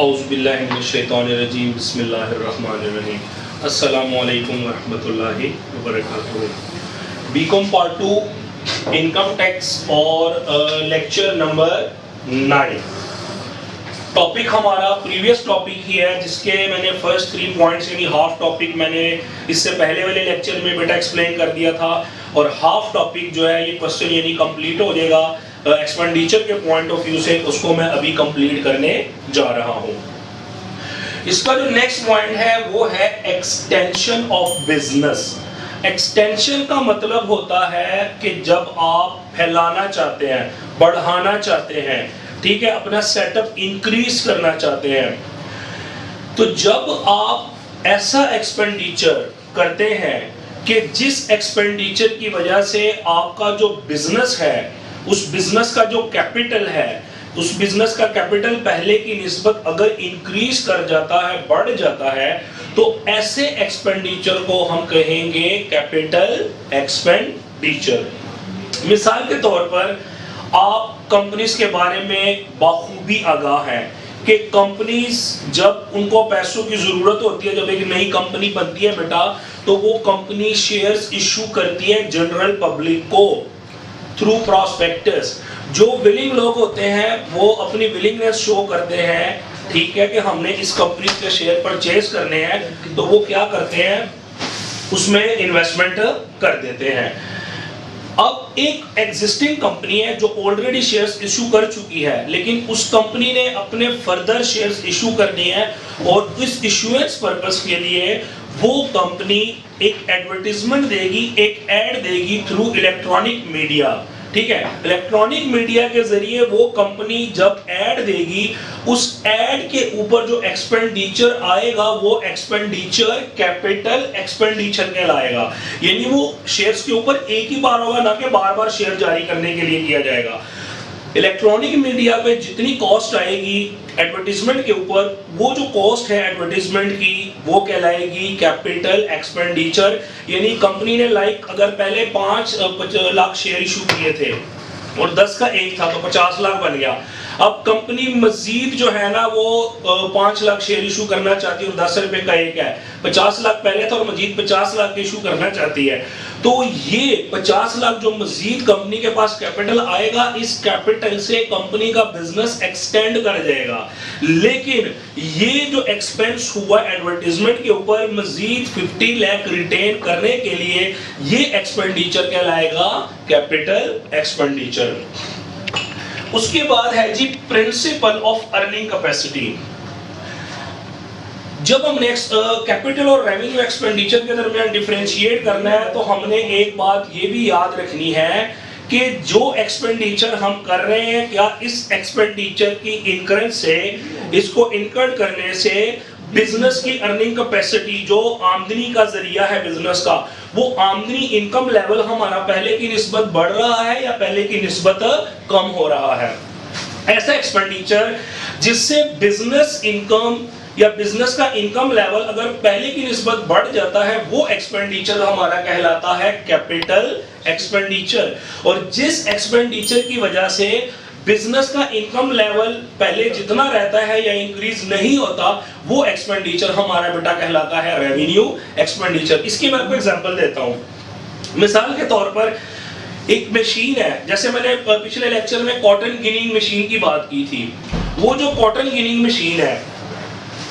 औज़ुबिल्लाहिमिनश्शैतानिर्रजीम बिस्मिल्लाहिर्रहमानिर्रहीम अस्सलामु अलैकुम वरहमतुल्लाहि वबरकातुहू। बीकॉम पार्ट 2 इनकम टैक्स और लेक्चर नंबर 9। टॉपिक हमारा प्रीवियस टॉपिक ही है जिसके मैंने फर्स्ट 3 पॉइंट्स यानी हाफ टॉपिक मैंने इससे पहले वाले लेक्चर में बेटा एक्सप्लेन कर दिया था और हाफ टॉपिक जो है ये क्वेश्चन यानी कंप्लीट हो जाएगा एक्सपेंडिचर के पॉइंट ऑफ व्यू से, उसको मैं अभी कंप्लीट करने जा रहा हूं। इसका जो नेक्स्ट पॉइंट है वो है एक्सटेंशन ऑफ बिजनेस। एक्सटेंशन का मतलब होता है कि जब आप फैलाना चाहते हैं, बढ़ाना चाहते हैं, ठीक है, अपना सेटअप इंक्रीज करना चाहते हैं, तो जब आप ऐसा एक्सपेंडिचर करते हैं कि जिस एक्सपेंडिचर की वजह से आपका जो बिजनेस है, उस बिजनेस का जो कैपिटल है, उस बिजनेस का कैपिटल पहले की निस्बत अगर इंक्रीज कर जाता है, बढ़ जाता है, तो ऐसे एक्सपेंडिचर को हम कहेंगे कैपिटल एक्सपेंडिचर। मिसाल के तौर पर आप कंपनीज के बारे में बखूबी आगाह हैं कि कंपनीज जब उनको पैसों की जरूरत होती है, जब एक नई कंपनी बनती है बेटा, तो वो कंपनी शेयर्स इशू करती है जनरल पब्लिक को थ्रू प्रॉस्पेक्टस। जो विलिंग लोग होते हैं वो अपनी विलिंगनेस शो करते हैं, ठीक है, कि हमने इस कंपनी के शेयर परचेज करने हैं, तो वो क्या करते हैं, उसमें इन्वेस्टमेंट कर देते हैं। अब एक एग्जिस्टिंग कंपनी है जो ऑलरेडी शेयर्स इशू कर चुकी है, लेकिन उस कंपनी ने अपने फर्दर शेयर्स इशू करने हैं और इस इशुएंस पर्पस के लिए वो कंपनी एक एडवर्टाइजमेंट देगी, एक एड देगी थ्रू इलेक्ट्रॉनिक मीडिया, ठीक है। इलेक्ट्रॉनिक मीडिया के जरिए वो कंपनी जब एड देगी, उस एड के ऊपर जो एक्सपेंडिचर आएगा वो एक्सपेंडिचर कैपिटल एक्सपेंडिचर कहलाएगा। यानी वो शेयर्स के ऊपर एक ही बार होगा, ना कि बार बार शेयर जारी करने के लिए किया जाएगा। इलेक्ट्रॉनिक मीडिया पे जितनी कॉस्ट आएगी एडवर्टाइजमेंट के ऊपर, वो जो कॉस्ट है एडवर्टाइजमेंट की वो कहलाएगी कैपिटल एक्सपेंडिचर। यानी कंपनी ने अगर पहले 5 लाख शेयर इशू किए थे और 10 का एक था तो 50 लाख बन गया। अब कंपनी मजीद जो है ना वो 5 लाख शेयर इशू करना चाहती है और 10 रुपए का एक है, 50 लाख पहले था और मजीद 50 लाख इशू करना चाहती है, तो ये 50 लाख जो मजीद कंपनी के पास कैपिटल आएगा, इस कैपिटल से कंपनी का बिजनेस एक्सटेंड कर जाएगा। लेकिन ये जो एक्सपेंस हुआ एडवर्टाइजमेंट के ऊपर मजीद 50 लाख रिटेन करने के लिए, ये एक्सपेंडिचर कहलाएगा कैपिटल एक्सपेंडिचर। उसके बाद है जी प्रिंसिपल ऑफ अर्निंग कैपेसिटी। जब हमने कैपिटल और रेवेन्यू एक्सपेंडिचर के दरमियान डिफरेंशिएट करना है, तो हमने एक बात ये भी याद रखनी है कि जो एक्सपेंडिचर हम कर रहे हैं, क्या इस एक्सपेंडिचर की इनकरेंस से, इसको इनकर्ड करने से बिजनेस की अर्निंग कैपेसिटी, जो आमदनी का जरिया है बिजनेस का, वो आमदनी इनकम लेवल हमारा पहले की निस्बत बढ़ रहा है या पहले की निस्बत कम हो रहा है। ऐसा एक्सपेंडिचर जिससे बिजनेस इनकम या बिजनेस का इनकम लेवल अगर पहले की निस्बत बढ़ जाता है, वो एक्सपेंडिचर हमारा कहलाता है कैपिटल एक्सपेंडिचर। और जिस एक्सपेंडिचर की वजह से बिजनेस का इनकम लेवल पहले जितना रहता है या इंक्रीज नहीं होता, वो एक्सपेंडिचर हमारा बेटा कहलाता है रेवेन्यू एक्सपेंडिचर। इसकी मैं आपको एग्जांपल देता हूं। मिसाल के तौर पर एक मशीन है, जैसे मैंने पिछले लेक्चर में कॉटन गिनिंग मशीन की बात की थी। वो जो कॉटन गिनिंग मशीन है,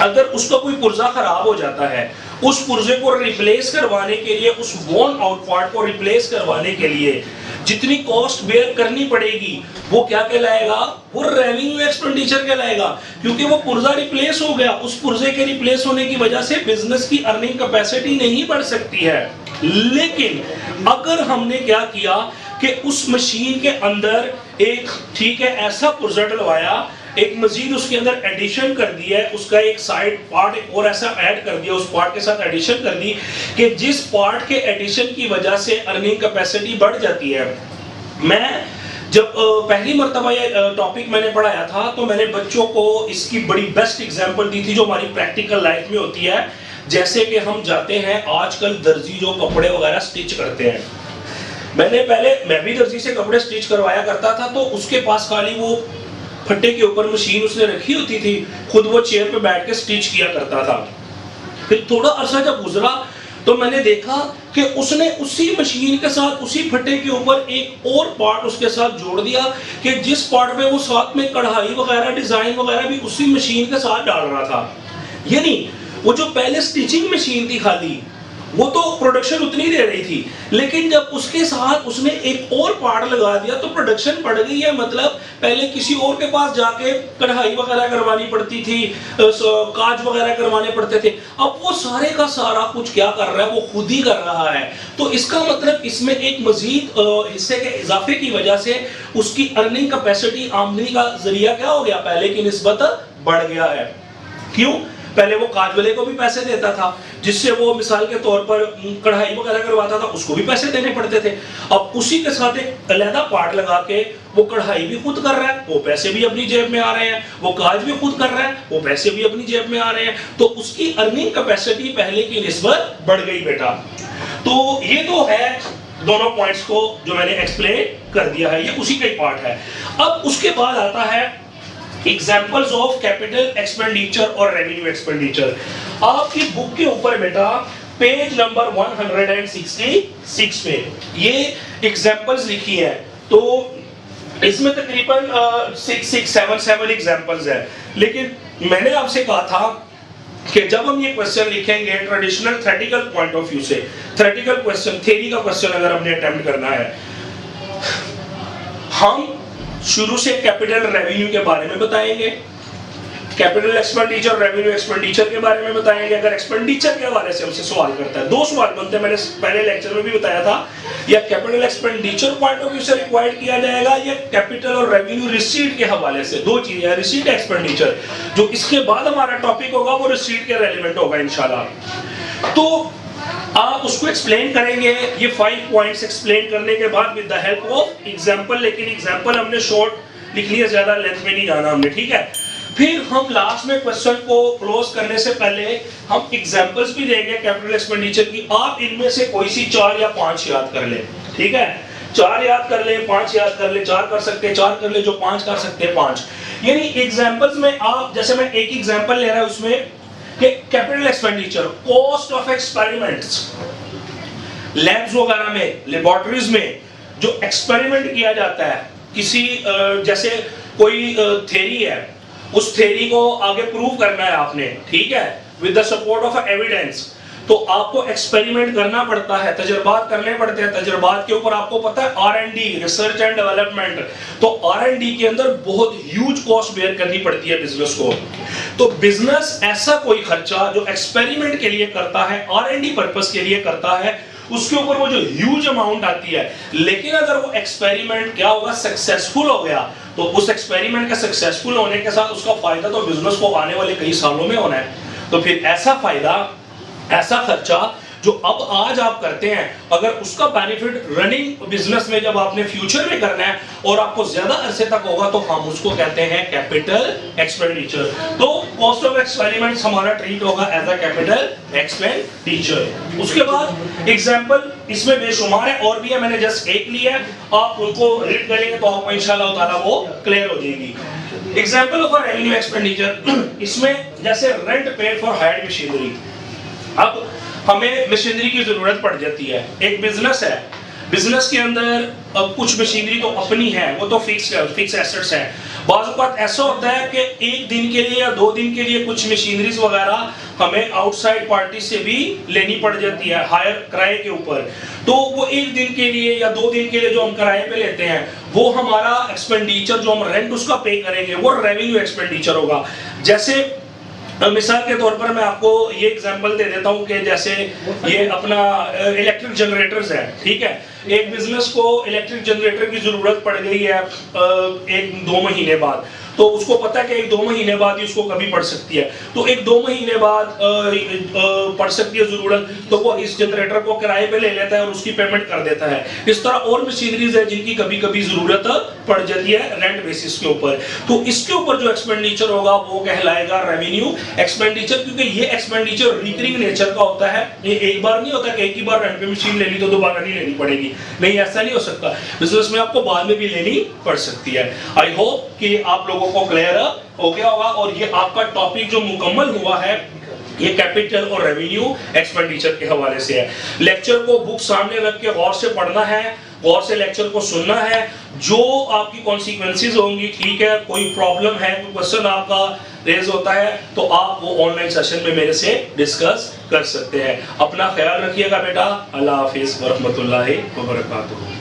अगर उसका कोई पुर्जा खराब हो जाता है, उस पुर्जे को रिप्लेस करवाने के लिए, उस वॉर्न आउट पार्ट को रिप्लेस करवाने के लिए जितनी कॉस्ट बेयर करनी पड़ेगी, वो क्या कहलाएगा, वो रेवेन्यू एक्सपेंडिचर कहलाएगा, क्योंकि वो पुर्जा रिप्लेस हो गया। उस पुर्जे के रिप्लेस होने की वजह से बिजनेस की अर्निंग कैपेसिटी नहीं बढ़ सकती है। लेकिन अगर हमने क्या किया कि उस मशीन के अंदर एक, ठीक है, ऐसा पुर्जा डलवाया, एक मजीद उसके अंदर एडिशन कर दी है, उसका एक साइड पार्ट और ऐसा ऐड कर दिया, उस पार्ट के साथ एडिशन कर दी कि जिस पार्ट के एडिशन की वजह से अर्निंग कैपेसिटी बढ़ जाती है। मैं जब पहली मर्तबा ये टॉपिक मैंने पढ़ाया था, तो मैंने बच्चों को इसकी बड़ी बेस्ट एग्जांपल दी थी जो हमारी प्रैक्टिकल लाइफ में होती है। जैसे कि हम जाते हैं आजकल दर्जी जो कपड़े वगैरह स्टिच करते हैं, मैं भी दर्जी से कपड़े स्टिच करवाया करता था, तो उसके पास खाली वो फट्टे के ऊपर मशीन उसने रखी होती थी, खुद वो चेयर पे बैठ के स्टिच किया करता था। फिर थोड़ा अरसा जब गुजरा तो मैंने देखा कि उसने उसी मशीन के साथ उसी फट्टे के ऊपर एक और पार्ट उसके साथ जोड़ दिया कि जिस पार्ट में वो साथ में कढ़ाई वगैरह डिजाइन वगैरह भी उसी मशीन के साथ डाल रहा था। यानी वो जो पहले स्टिचिंग मशीन थी खाली, वो तो प्रोडक्शन उतनी दे रही थी, लेकिन जब उसके साथ उसने एक और पार्ट लगा दिया तो प्रोडक्शन बढ़ गई है। मतलब पहले किसी और के पास जाके कढ़ाई वगैरह करवानी पड़ती थी, काज वगैरह करवाने पड़ते थे, अब वो सारे का सारा कुछ क्या कर रहा है, वो खुद ही कर रहा है। तो इसका मतलब इसमें एक मजीद हिस्से के इजाफे की वजह से उसकी अर्निंग कैपेसिटी, आमदनी का जरिया क्या हो गया, पहले की निस्बत बढ़ गया है। क्यों? पहले वो काज वाले को भी पैसे देता था, जिससे वो मिसाल के तौर पर कढ़ाई वगैरह करवाता था, उसको भी पैसे देने पड़ते थे। अब उसी के साथ एक अलहदा पार्ट लगा के वो कढ़ाई भी खुद कर रहा है, वो पैसे भी अपनी जेब में आ रहे हैं, वो काज भी खुद कर रहा है, वो पैसे भी अपनी जेब में आ रहे हैं। तो उसकी अर्निंग कैपेसिटी पहले की निस्बत बढ़ गई बेटा। तो ये तो है दोनों पॉइंट्स को जो मैंने एक्सप्लेन कर दिया है, ये उसी का ही पार्ट है। अब उसके बाद आता है एग्जाम्पल्स ऑफ कैपिटल एक्सपेंडिचर और रेवेन्यू एक्सपेंडिचर। आपकी बुक के ऊपर बेटा पेज नंबर 166 पे ये एग्जाम्पल्स लिखी है। तो इसमें तकरीबन 7 एग्जाम्पल्स है, लेकिन मैंने आपसे कहा था कि जब हम ये क्वेश्चन लिखेंगे traditional theoretical point of view से, थ्योरेटिकल क्वेश्चन, थ्योरी का क्वेश्चन अगर हमने अटेम्प्ट करना है, हम शुरू से कैपिटल रेवेन्यू के बारे में बताएंगे, कैपिटल एक्सपेंडिचर रेवेन्यू एक्सपेंडिचर के बारे में बताएंगे। अगर एक्सपेंडिचर के हवाले से हमसे सवाल करता है, दो सवाल बनते हैं, मैंने पहले लेक्चर में भी बताया था, या capital expenditure point of view से रिक्वायर्ड किया जाएगा या कैपिटल और रेवेन्यू रिसीट के हवाले से। दो चीजें हैं, रिसीट एक्सपेंडिचर। जो इसके बाद हमारा टॉपिक होगा वो रिसीट के रेलेवेंट होगा इंशाल्लाह। तो आप उसको एक्सप्लेन करेंगे, ये 5 पॉइंट्स एक्सप्लेन करने के बाद with the help of example, लेकिन एग्जांपल हमने शॉर्ट लिख लिया, ज्यादा लेंथ में नहीं जाना हमने, ठीक है। फिर हम लास्ट में क्वेश्चन को क्लोज करने से पहले हम एग्जांपल्स भी देंगे कैपिटल एक्सपेंडिचर की। आप इनमें से कोई सी 4 या 5 याद कर ले, ठीक है। 4 याद कर ले, 5 याद कर ले, 4 कर सकते हैं 4 कर ले, जो 5 कर सकते हैं 5। यानी एग्जांपल्स में आप, जैसे मैं एक एग्जांपल ले रहा हूं उसमें कि capital expenditure, cost of experiments, labs वगैरह में, लेबोरेटरीज में जो एक्सपेरिमेंट किया जाता है, किसी जैसे कोई थ्योरी है, उस थ्योरी को आगे प्रूव करना है आपने, ठीक है, with the support of evidence, तो आपको एक्सपेरिमेंट करना पड़ता है, तजर्बात करने पड़ते हैं। तजर्बात के ऊपर आपको पता है R&D, रिसर्च एंड डेवलपमेंट, तो R&D के अंदर बहुत ह्यूज कॉस्ट बेयर करनी पड़ती है बिजनेस को। तो बिजनेस ऐसा कोई खर्चा जो एक्सपेरिमेंट के लिए करता है, R&D पर्पस के लिए करता है, उसके ऊपर वो जो ह्यूज अमाउंट आती है, लेकिन अगर वो एक्सपेरिमेंट क्या होगा, सक्सेसफुल हो गया, तो उस एक्सपेरिमेंट के सक्सेसफुल होने के साथ उसका फायदा तो बिजनेस को आने वाले कई सालों में होना है। तो फिर ऐसा फायदा, ऐसा खर्चा जो अब आज आप करते हैं, अगर उसका बेनिफिट रनिंग बिजनेस में जब आपने फ्यूचर में करना है और आपको ज्यादा अरसे तक होगा, तो हम उसको कहते हैं कैपिटल एक्सपेंडिचर। तो कॉस्ट ऑफ एक्सपेरिमेंट्स हमारा ट्रीट होगा एज अ कैपिटल एक्सपेंडिचर। उसके बाद एग्जांपल इसमें बेशुमार है, और भी है, मैंने जस्ट एक लिया है, आप उनको रीड करेंगे तो आपको इंशाल्लाह ताला वो क्लियर हो जाएगी। एग्जांपल ऑफ रेवेन्यू एक्सपेंडिचर, इसमें जैसे rent paid for hired machinery. अब हमें मशीनरी की जरूरत पड़ जाती है, एक बिजनेस है, बिजनेस के अंदर अब कुछ मशीनरी तो अपनी है, वो तो फिक्स एसेट्स है। बाज़ वक़्त ऐसा होता है कि एक दिन के लिए या 2 दिन के लिए कुछ मशीनरीज वगैरह हमें आउटसाइड पार्टी से भी लेनी पड़ जाती है हायर किराए के ऊपर। तो वो एक दिन के लिए या 2 दिन के लिए जो हम किराए पे लेते हैं, वो हमारा एक्सपेंडिचर जो हम रेंट उसका पे करेंगे वो रेवेन्यू एक्सपेंडिचर होगा। जैसे मिसाल के तौर पर मैं आपको ये एग्जांपल दे देता हूँ कि जैसे ये अपना इलेक्ट्रिक जनरेटर्स है, ठीक है। एक बिजनेस को इलेक्ट्रिक जनरेटर की जरूरत पड़ गई है 1-2 महीने बाद, तो उसको पता है कि 1-2 महीने बाद ही उसको कभी पड़ सकती है, तो 1-2 महीने बाद पड़ सकती है जरूरत, तो वो इस जनरेटर को किराए पे ले लेता है और उसकी पेमेंट कर देता है। इस तरह और मशीनरीज है जिनकी कभी कभी जरूरत पड़ जाती है रेंट बेसिस के ऊपर, तो इसके ऊपर जो एक्सपेंडिचर होगा वो कहलाएगा रेवेन्यू एक्सपेंडिचर, क्योंकि ये एक्सपेंडिचर रिकरिंग नेचर का होता है। ये एक बार नहीं होता कि एक ही बार रेंट पे मशीन ले ली तो दोबारा नहीं लेनी पड़ेगी, नहीं, ऐसा नहीं हो सकता। बिजनेस में आपको बाद में भी लेनी पड़ सकती है। आई होप कि आप लोगों लोगों को क्लियर हो गया होगा। और ये आपका टॉपिक जो मुकम्मल हुआ है ये कैपिटल और रेवेन्यू एक्सपेंडिचर के हवाले से है। लेक्चर को बुक सामने रख के गौर से पढ़ना है, गौर से लेक्चर को सुनना है। जो आपकी कॉन्सिक्वेंसेस होंगी, ठीक है, कोई प्रॉब्लम है, कोई क्वेश्चन आपका रेज होता है तो आप वो ऑनलाइन सेशन में मेरे से डिस्कस कर सकते हैं। अपना ख्याल रखिएगा बेटा। अल्लाह हाफिज़ व रहमतुल्लाहि व बरकातुहू।